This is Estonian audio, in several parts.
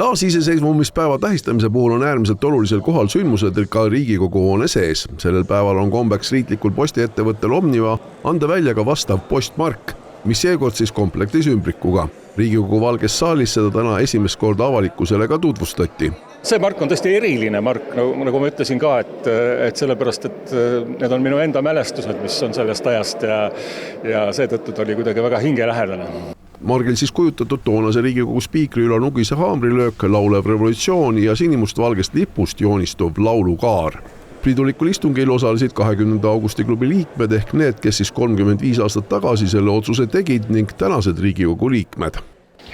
Taasiseseisvumispäeva tähistamise puhul on äärmiselt olulisel kohal sündmused ka Riigikogu hoone sees. Sellel päeval on kombeks riiklikul postiettevõttel Omniva anda välja ka vastav postmark, mis seekord siis komplektis ümbrikuga. Riigikogu valges saalis seda täna esimest korda avalikkusele ka tutvustati. See mark on tõesti eriline mark, nagu ma ütlesin ka, et sellepärast, et need on minu enda mälestused, mis on sellest ajast ja seetõttu oli kuidagi väga hingelähedane. Margil siis kujutatud toonase Riigikogu spiikri Ülo Nugise haamrilöök, laulev revolutsioon ja sinimust-valgest lipust joonistuv laulukaar. Priidulikul istungil osalesid 20. augusti klubi liikmed ehk need, kes siis 35 aastat tagasi selle otsuse tegid ning tänased Riigikogu liikmed.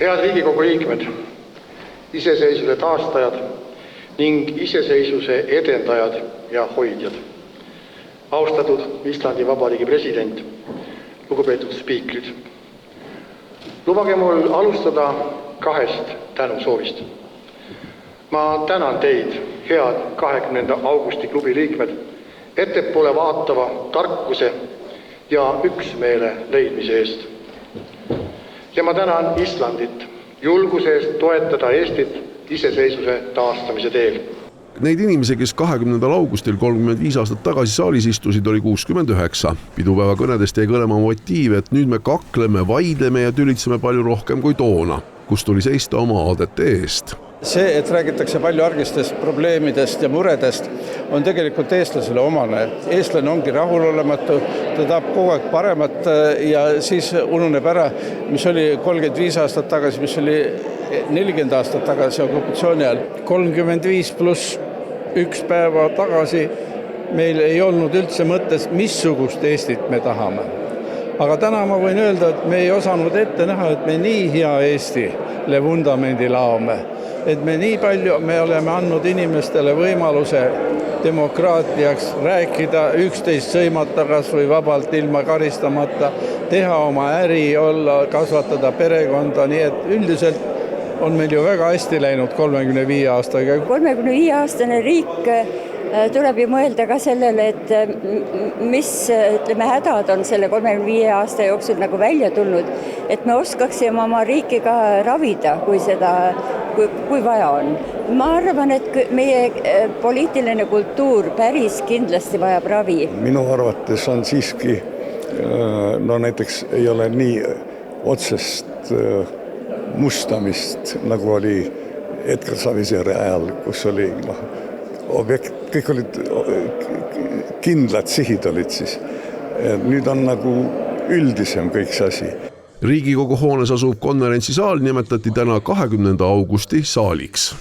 Head Riigikogu liikmed, iseseisvuse taastajad ning iseseisvuse edendajad ja hoidjad. Austatud Islandi Vabariigi president, lugupeetud spiikrid. Lubage mul alustada 2 tänusoovist. Ma tänan teid, head 20. augusti klubi liikmed, ettepoole vaatava tarkuse ja üksmeele leidmise eest. Ja ma tänan Islandit julguse eest toetada Eestit iseseisvuse taastamise teel. Neid inimesi, kes 20. augustil 35 aastat tagasi saalis istusid, oli 69. Pidupäeva kõnedest jäi kõlema motiiv, et nüüd me kakleme, vaidleme ja tülitseme palju rohkem kui toona, kus tuli seista oma aadete eest. See, et räägitakse palju argistest probleemidest ja muredest, on tegelikult eestlasele omane. Eestlane ongi rahulolematu, ta tahab kogu aeg paremat ja siis ununeb ära, mis oli 35 aastat tagasi, mis oli 40 aastat tagasi okupatsiooni ajal. 35 pluss 1 päeva tagasi meil ei olnud üldse mõttes, missugust Eestit me tahame. Aga täna ma võin öelda, et me ei osanud ette näha, et me nii hea Eestile vundamendi laome. Et me nii palju me oleme andnud inimestele võimaluse demokraatiaks rääkida, üksteist sõimata kas või vabalt ilma karistamata, teha oma äri, kasvatada perekonda, nii et üldiselt on meil ju väga hästi läinud 35 aastaga. 35-aastane riik tuleb ju mõelda ka sellele, et mis hädad on selle 35 aasta jooksul nagu välja tulnud, et me oskaksime oma riiki ka ravida, kui vaja on. Ma arvan, et meie poliitiline kultuur päris kindlasti vajab ravi. Minu arvates on siiski, näiteks ei ole nii otsest mustamist, nagu oli Edgar Savisaare ajal, kus oli objekt, kõik olid kindlad sihid olid siis. Nüüd on nagu üldisem kõik see asi. Riigikogu hoones asuv konverentsisaal nimetati täna 20. augusti saaliks.